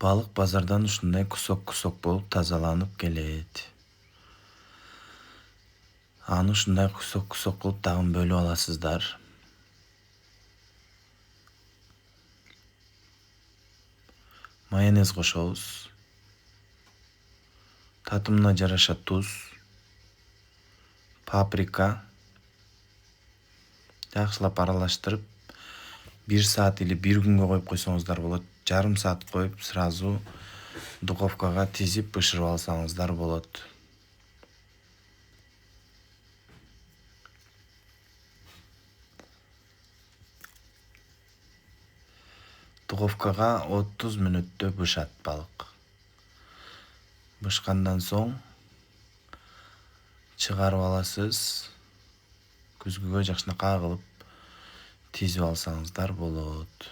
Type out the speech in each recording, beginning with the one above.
Balık bазардан ушундай кусок болуп тазаланып келет. Аны ушундай кусок кылып дагы бөлүп аласыздар. Майонез кошобуз. Татымына жараша туз, паприка. Жакшылап аралаштырып 1 саат или 1 күнгө коюп койсоңуздар болот. Жарым саат коюп сразу духовкага тизип бышырып алсаңыздар болот. Духовкага 30 мүнөттө бышат балык. Бышкандан соң чыгарып аласыз. Күзгүгө жакшынакай кылып тизип алсаңыздар болот.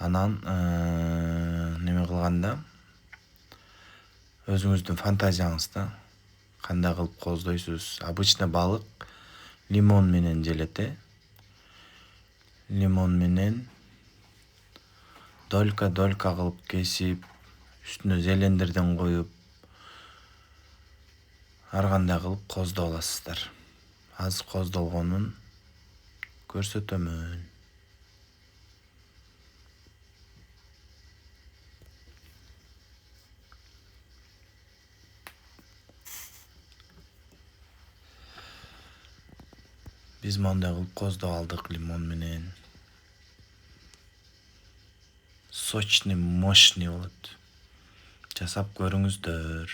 Анан неме кылганда өзүңүздүн фантазияңызда кандай кылып коздойсуз. Обычно балык лимон менен желете. Лимон менен долька кылып кесип, үстүнө зелендерден коюп, ар кандай кылып коздоп аласыздар. Азыр коздолгонун көрсөтөмүн. Биз мондай кылып коздоп алдык лимон менен. Сочный, мощный болот. Жасап көрүңүздөр.